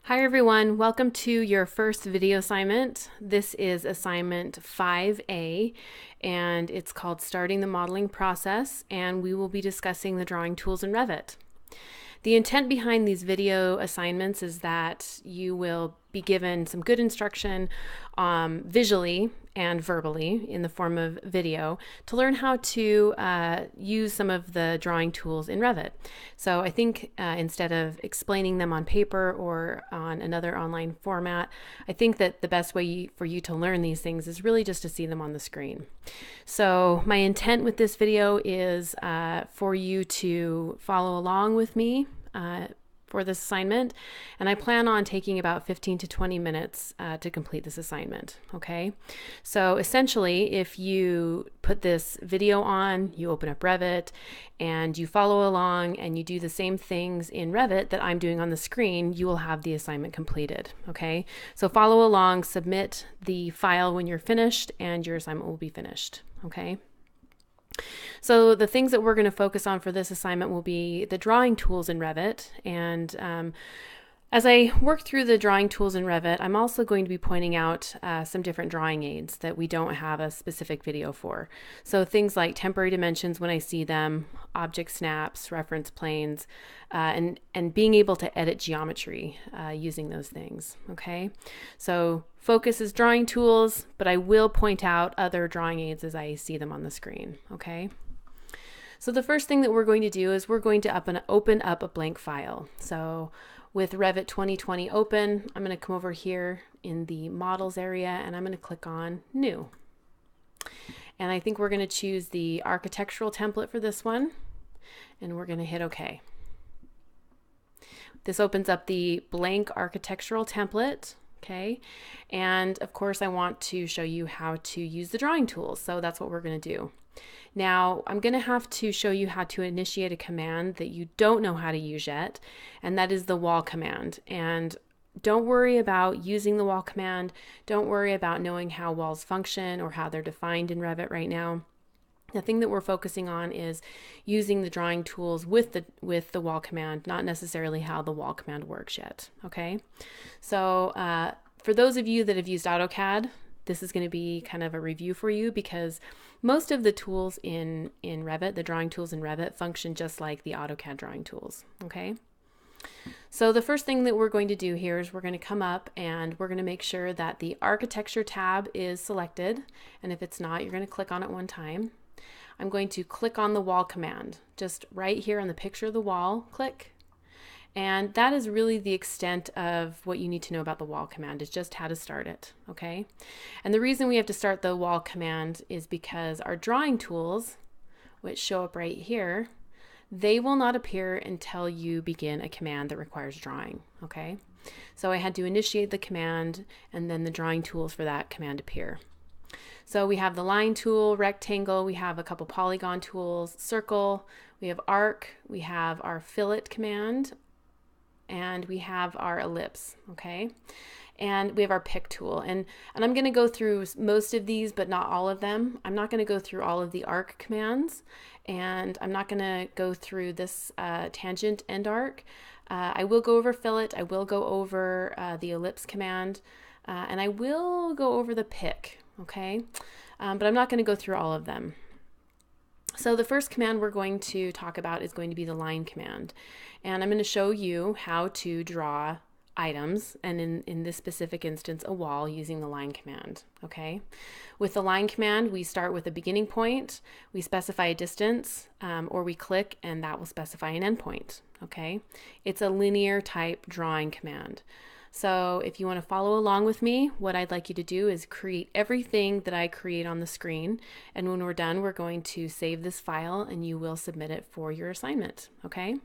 Hi everyone, welcome to your first video assignment. This is assignment 5A and it's called Starting the Modeling Process, and we will be discussing the drawing tools in Revit. The intent behind these video assignments is that you will be given some good instruction visually and verbally in the form of video to learn how to use some of the drawing tools in Revit. So I think instead of explaining them on paper or on another online format, I think that the best way for you to learn these things is really just to see them on the screen. So my intent with this video is for you to follow along with me for this assignment, and I plan on taking about 15 to 20 minutes to complete this assignment. Okay, so essentially if you put this video on, you open up Revit and you follow along and you do the same things in Revit that I'm doing on the screen, you will have the assignment completed. Okay, so follow along, submit the file when you're finished, and your assignment will be finished. Okay. So the things that we're going to focus on for this assignment will be the drawing tools in Revit. And as I work through the drawing tools in Revit, I'm also going to be pointing out some different drawing aids that we don't have a specific video for. So things like temporary dimensions when I see them, object snaps, reference planes, and being able to edit geometry using those things. Okay, so focus is drawing tools, but I will point out other drawing aids as I see them on the screen. Okay. So the first thing that we're going to do is we're going to open up a blank file. So with Revit 2020 open, I'm going to come over here in the models area and I'm going to click on new. And I think we're going to choose the architectural template for this one, and we're going to hit OK. This opens up the blank architectural template. Okay, and of course I want to show you how to use the drawing tools, so that's what we're going to do. Now I'm going to have to show you how to initiate a command that you don't know how to use yet, and that is the wall command. And don't worry about using the wall command. Don't worry about knowing how walls function or how they're defined in Revit right now. The thing that we're focusing on is using the drawing tools with the wall command, not necessarily how the wall command works yet. Okay, so for those of you that have used AutoCAD, this is going to be kind of a review for you, because most of the tools in Revit, the drawing tools in Revit, function just like the AutoCAD drawing tools. Okay, so the first thing that we're going to do here is we're going to come up and we're going to make sure that the architecture tab is selected, and if it's not, you're going to click on it one time. I'm going to click on the wall command, just right here on the picture of the wall, click. And that is really the extent of what you need to know about the wall command, is just how to start it, okay? And the reason we have to start the wall command is because our drawing tools, which show up right here, they will not appear until you begin a command that requires drawing, okay? So I had to initiate the command, and then the drawing tools for that command appear. So we have the line tool, rectangle, we have a couple polygon tools, circle, we have arc, we have our fillet command, and we have our ellipse, okay? And we have our pick tool. And I'm going to go through most of these, but not all of them. I'm not going to go through all of the arc commands, and I'm not going to go through this tangent and arc. I will go over fillet, I will go over the ellipse command, and I will go over the pick. Okay, but I'm not going to go through all of them. So the first command we're going to talk about is going to be the line command. And I'm going to show you how to draw items, and in this specific instance, a wall, using the line command. Okay, with the line command, we start with a beginning point, we specify a distance, or we click and that will specify an endpoint. Okay, it's a linear type drawing command. So if you want to follow along with me, what I'd like you to do is create everything that I create on the screen. And when we're done, we're going to save this file and you will submit it for your assignment. Okay.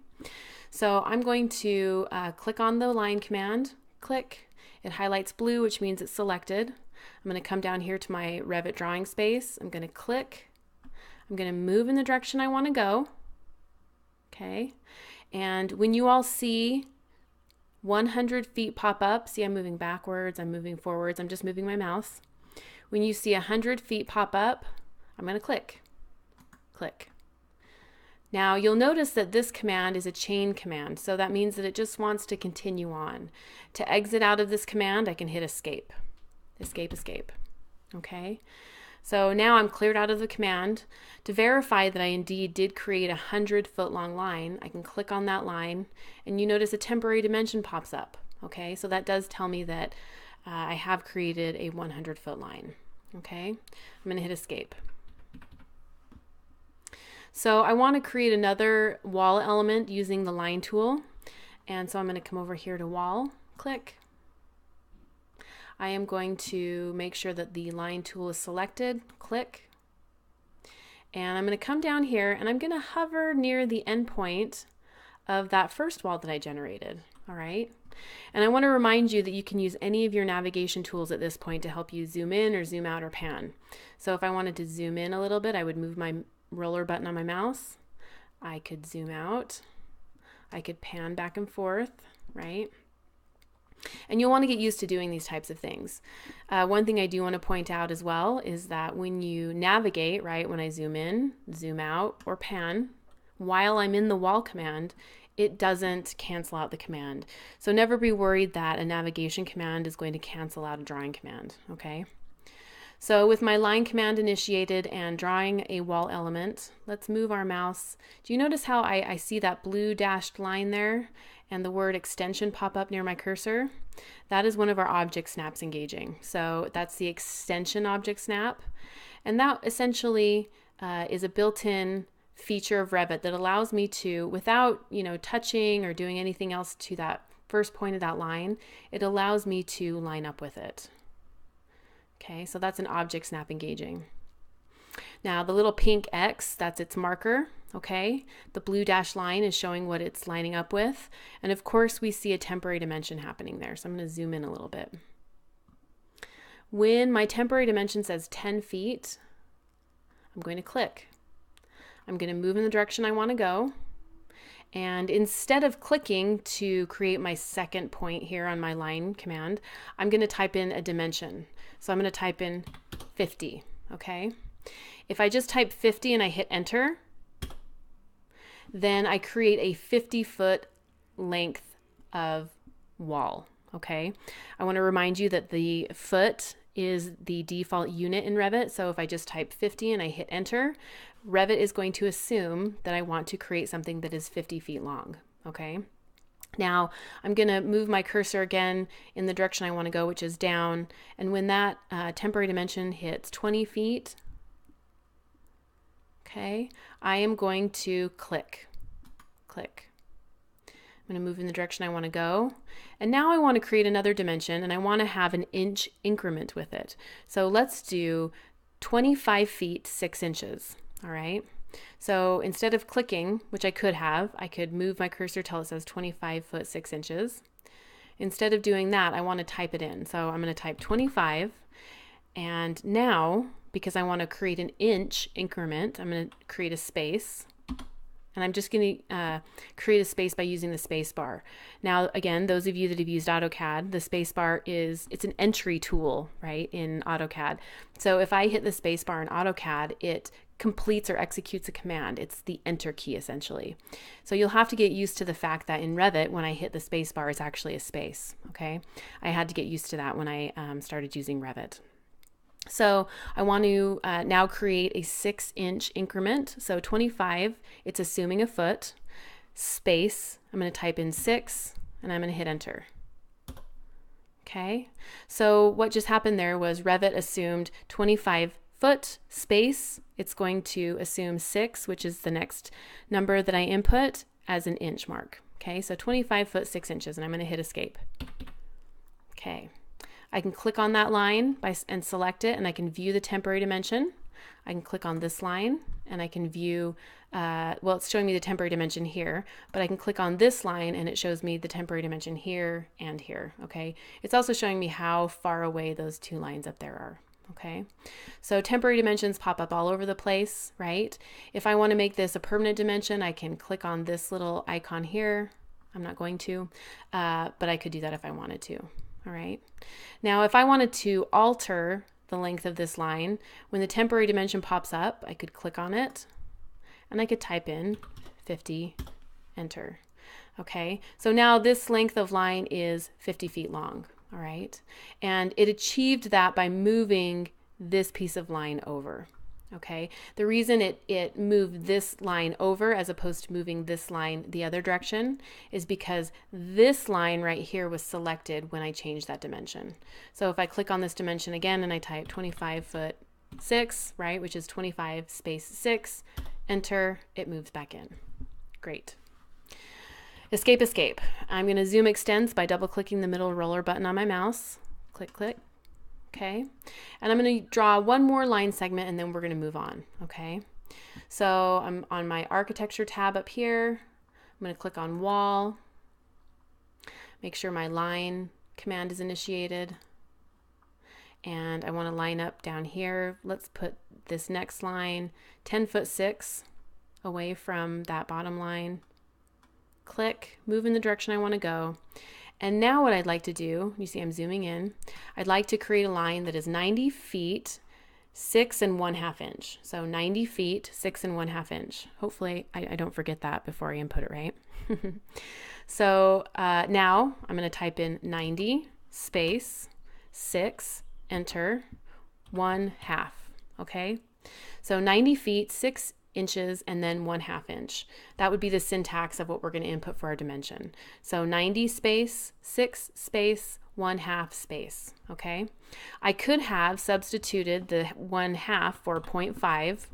So I'm going to click on the line command, click. It highlights blue, which means it's selected. I'm going to come down here to my Revit drawing space. I'm going to click. I'm going to move in the direction I want to go. Okay. And when you all see 100 feet pop up, see I'm moving backwards, I'm moving forwards, I'm just moving my mouse. When you see 100 feet pop up, I'm going to click. Now you'll notice that this command is a chain command, so that means that it just wants to continue on. To exit out of this command, I can hit escape. Escape, escape. Okay? So now I'm cleared out of the command. To verify that I indeed did create a 100-foot long line, I can click on that line, and you notice a temporary dimension pops up. Okay, so that does tell me that I have created a 100-foot line. Okay, I'm going to hit escape. So I want to create another wall element using the line tool, and so I'm going to come over here to wall, click. I am going to make sure that the line tool is selected, click, and I'm going to come down here and I'm going to hover near the endpoint of that first wall that I generated. All right, and I want to remind you that you can use any of your navigation tools at this point to help you zoom in or zoom out or pan. So if I wanted to zoom in a little bit, I would move my roller button on my mouse. I could zoom out, I could pan back and forth, right? And you'll want to get used to doing these types of things. One thing I do want to point out as well is that when you navigate, right, when I zoom in, zoom out, or pan, while I'm in the wall command, it doesn't cancel out the command. So never be worried that a navigation command is going to cancel out a drawing command, okay? So with my line command initiated and drawing a wall element, let's move our mouse. Do you notice how I see that blue dashed line there and the word extension pop up near my cursor? That is one of our object snaps engaging. So that's the extension object snap. And that essentially is a built-in feature of Revit that allows me to, without touching or doing anything else to that first point of that line, it allows me to line up with it. Okay, so that's an object snap engaging. Now the little pink X, that's its marker, okay? The blue dashed line is showing what it's lining up with. And of course we see a temporary dimension happening there. So I'm going to zoom in a little bit. When my temporary dimension says 10 feet, I'm going to click. I'm going to move in the direction I want to go. And instead of clicking to create my second point here on my line command, I'm going to type in a dimension. So I'm going to type in 50, okay? If I just type 50 and I hit enter, then I create a 50-foot length of wall, okay? I want to remind you that the foot is the default unit in Revit. So if I just type 50 and I hit enter, Revit is going to assume that I want to create something that is 50 feet long, okay? Now I'm going to move my cursor again in the direction I want to go, which is down. And when that temporary dimension hits 20 feet, okay, I am going to click. I'm going to move in the direction I want to go. And now I want to create another dimension and I want to have an inch increment with it. So let's do 25 feet, 6 inches. All right. So instead of clicking, which I could move my cursor till it says 25 foot, 6 inches. Instead of doing that, I want to type it in. So I'm going to type 25. And now, because I want to create an inch increment, I'm going to create a space. And I'm just going to create a space by using the space bar. Now, again, those of you that have used AutoCAD, the space bar it's an entry tool, right, in AutoCAD. So if I hit the space bar in AutoCAD, it completes or executes a command. It's the enter key, essentially. So you'll have to get used to the fact that in Revit, when I hit the space bar, it's actually a space, okay? I had to get used to that when I started using Revit. So I want to now create a 6-inch increment. So 25, it's assuming a foot, space, I'm going to type in 6, and I'm going to hit enter. Okay, so what just happened there was Revit assumed 25 foot space. It's going to assume 6, which is the next number that I input, as an inch mark. Okay, so 25 foot, 6 inches, and I'm going to hit escape. Okay. I can click on that line and select it, and I can view the temporary dimension. I can click on this line and I can view, well, it's showing me the temporary dimension here, but I can click on this line and it shows me the temporary dimension here and here, okay? It's also showing me how far away those two lines up there are, okay? So temporary dimensions pop up all over the place, right? If I want to make this a permanent dimension, I can click on this little icon here. I'm not going to, but I could do that if I wanted to. All right. Now, if I wanted to alter the length of this line, when the temporary dimension pops up, I could click on it and I could type in 50, enter. Okay, so now this length of line is 50 feet long, all right? And it achieved that by moving this piece of line over. Okay, the reason it moved this line over as opposed to moving this line the other direction is because this line right here was selected when I changed that dimension. So if I click on this dimension again and I type 25'6", right, which is 25 space 6, enter, it moves back in. Great. Escape, escape. I'm going to zoom extents by double clicking the middle roller button on my mouse. Click, click. Okay, and I'm going to draw one more line segment and then we're going to move on. Okay, so I'm on my architecture tab up here. I'm going to click on wall, make sure my line command is initiated, and I want to line up down here. Let's put this next line 10'6" away from that bottom line. Click, move in the direction I want to go. And now what I'd like to do, you see I'm zooming in, I'd like to create a line that is 90 feet, 6 1/2 inch. So 90 feet, 6 1/2 inch. Hopefully I don't forget that before I input it, right? So now I'm going to type in 90 space 6, enter, 1/2. Okay, so 90 feet, 6 inches, and then 1/2 inch. That would be the syntax of what we're going to input for our dimension. So 90 space, 6 space, 1/2 space. Okay, I could have substituted the 1/2 for 0.5,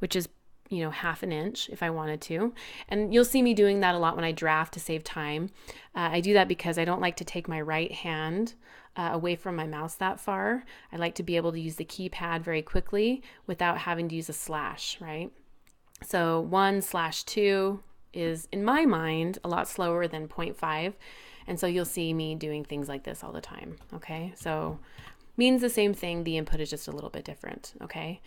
which is, you know, 1/2 inch if I wanted to. And you'll see me doing that a lot when I draft to save time. I do that because I don't like to take my right hand away from my mouse that far. I like to be able to use the keypad very quickly without having to use a slash, right? So 1/2 is, in my mind, a lot slower than 0.5. And so you'll see me doing things like this all the time. Okay, so means the same thing. The input is just a little bit different. Okay,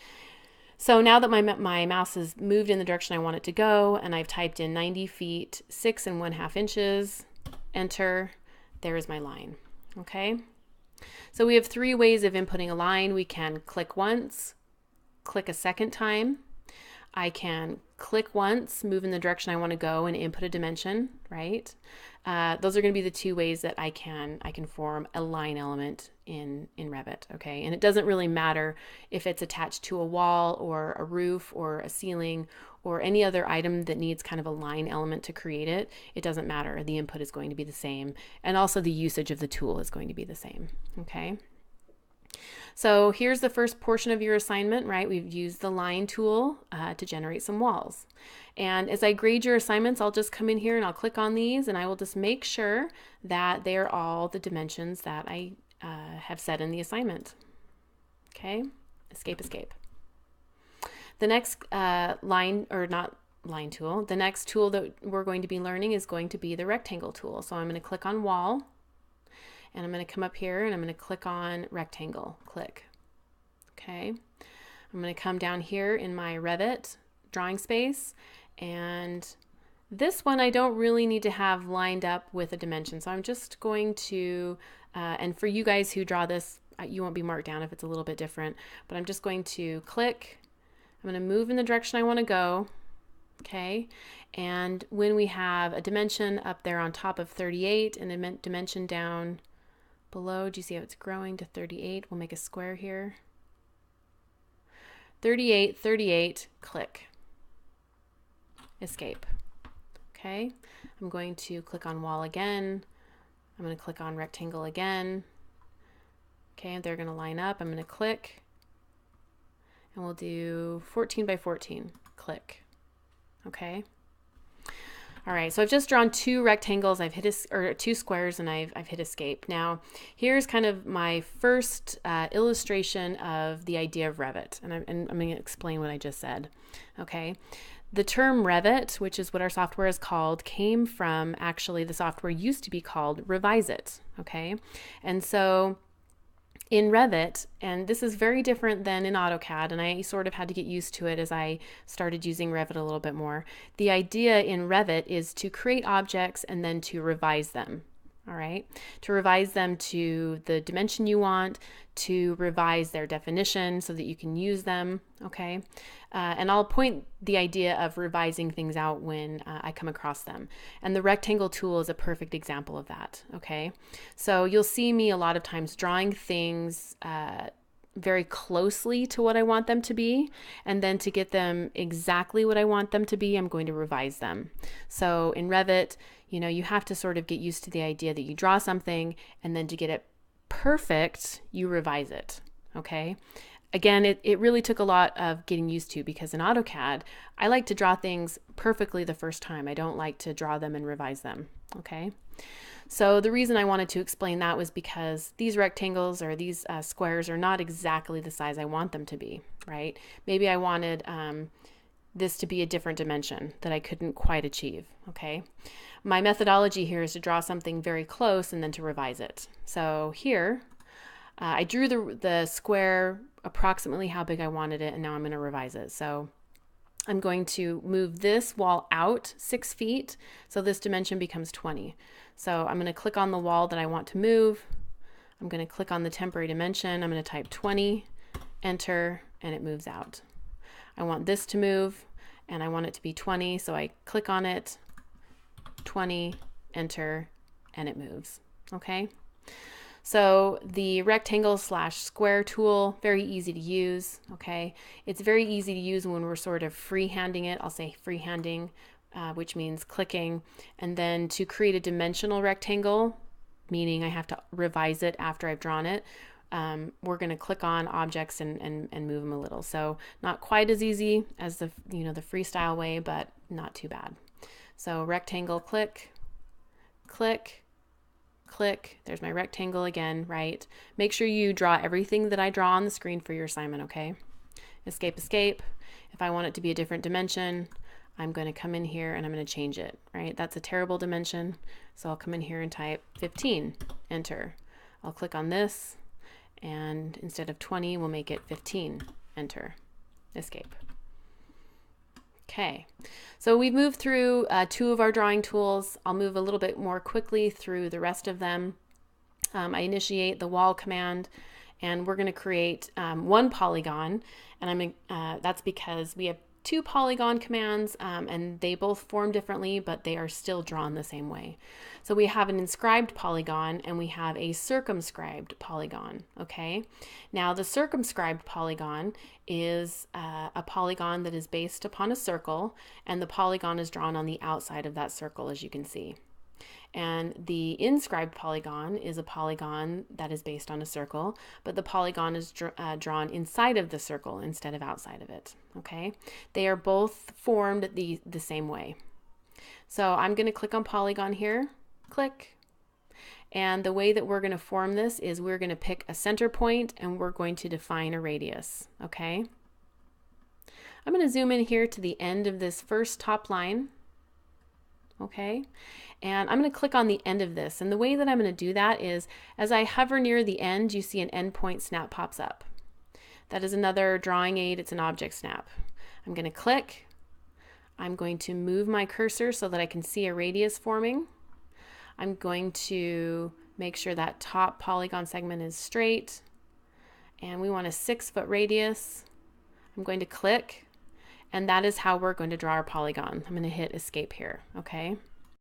so now that my mouse has moved in the direction I want it to go, and I've typed in 90 feet, 6 1/2 inches, enter, there is my line. Okay, so we have 3 ways of inputting a line. We can click once, click a second time. I can click once, move in the direction I want to go, and input a dimension, right? Those are going to be the 2 ways that I can form a line element in Revit, okay? And it doesn't really matter if it's attached to a wall or a roof or a ceiling or any other item that needs kind of a line element to create it. It doesn't matter. The input is going to be the same, and also the usage of the tool is going to be the same, okay? So here's the first portion of your assignment, right? We've used the line tool to generate some walls. And as I grade your assignments, I'll just come in here and I'll click on these, and I will just make sure that they are all the dimensions that I have set in the assignment. Okay, escape, escape. The next the next tool that we're going to be learning is going to be the rectangle tool. So I'm going to click on wall. And I'm going to come up here and I'm going to click on rectangle, click. Okay, I'm going to come down here in my Revit drawing space, and this one I don't really need to have lined up with a dimension. So I'm just going to, and for you guys who draw this, you won't be marked down if it's a little bit different, but I'm just going to click. I'm going to move in the direction I want to go. Okay, and when we have a dimension up there on top of 38 and a dimension down below, do you see how it's growing to 38? We'll make a square here. 38, 38, click. Escape. Okay, I'm going to click on wall again. I'm going to click on rectangle again. Okay, they're going to line up. I'm going to click, and we'll do 14 by 14, click. Okay. All right, so I've just drawn 2 rectangles. I've hit or 2 squares, and I've hit escape. Now, here's kind of my first illustration of the idea of Revit, and I'm going to explain what I just said. Okay, the term Revit, which is what our software is called, came from actually the software used to be called Revisit. Okay, and so in Revit, and this is very different than in AutoCAD, and I sort of had to get used to it as I started using Revit a little bit more. The idea in Revit is to create objects and then to revise them. all right, to revise them to the dimension you want, to revise their definition so that you can use them, okay? And I'll point the idea of revising things out when I come across them. And the rectangle tool is a perfect example of that, okay? So you'll see me a lot of times drawing things very closely to what I want them to be, and then to get them exactly what I want them to be, I'm going to revise them. So in Revit, you know, you have to sort of get used to the idea that you draw something, and then to get it perfect, you revise it, okay? Again, it really took a lot of getting used to, because in AutoCAD, I like to draw things perfectly the first time. I don't like to draw them and revise them, okay? So the reason I wanted to explain that was because these rectangles or these squares are not exactly the size I want them to be, right? Maybe I wanted this to be a different dimension that I couldn't quite achieve, okay? My methodology here is to draw something very close and then to revise it. So here, I drew the square approximately how big I wanted it, and now I'm going to revise it. So I'm going to move this wall out 6 feet, so this dimension becomes 20. So I'm going to click on the wall that I want to move. I'm going to click on the temporary dimension. I'm going to type 20, enter, and it moves out. I want this to move, and I want it to be 20, so I click on it, 20, enter, and it moves, okay? So the rectangle / square tool, very easy to use, okay? It's very easy to use when we're sort of freehanding it. I'll say freehanding, which means clicking. And then to create a dimensional rectangle, meaning I have to revise it after I've drawn it, we're going to click on objects and move them a little. So not quite as easy as the freestyle way, but not too bad. So rectangle, click, click, click. There's my rectangle again, right? Make sure you draw everything that I draw on the screen for your assignment, okay? Escape, escape. If I want it to be a different dimension, I'm going to come in here and I'm going to change it, right? That's a terrible dimension. So I'll come in here and type 15, enter. I'll click on this, and instead of 20, we'll make it 15, enter, escape. Okay, so we've moved through 2 of our drawing tools. I'll move a little bit more quickly through the rest of them. I initiate the wall command, and we're going to create 1 polygon, and that's because we have 2 polygon commands, and they both form differently, but they are still drawn the same way. So we have an inscribed polygon and we have a circumscribed polygon, okay? Now the circumscribed polygon is a polygon that is based upon a circle, and the polygon is drawn on the outside of that circle, as you can see. And the inscribed polygon is a polygon that is based on a circle, but the polygon is drawn inside of the circle instead of outside of it, okay? They are both formed the same way. So I'm going to click on polygon here, click, and the way that we're going to form this is we're going to pick a center point and we're going to define a radius, okay? I'm going to zoom in here to the end of this first top line, okay? And I'm going to click on the end of this. And the way that I'm going to do that is as I hover near the end, you see an endpoint snap pops up. That is another drawing aid. It's an object snap. I'm going to click. I'm going to move my cursor so that I can see a radius forming. I'm going to make sure that top polygon segment is straight. And we want a 6-foot radius. I'm going to click. And that is how we're going to draw our polygon. I'm going to hit escape here, okay?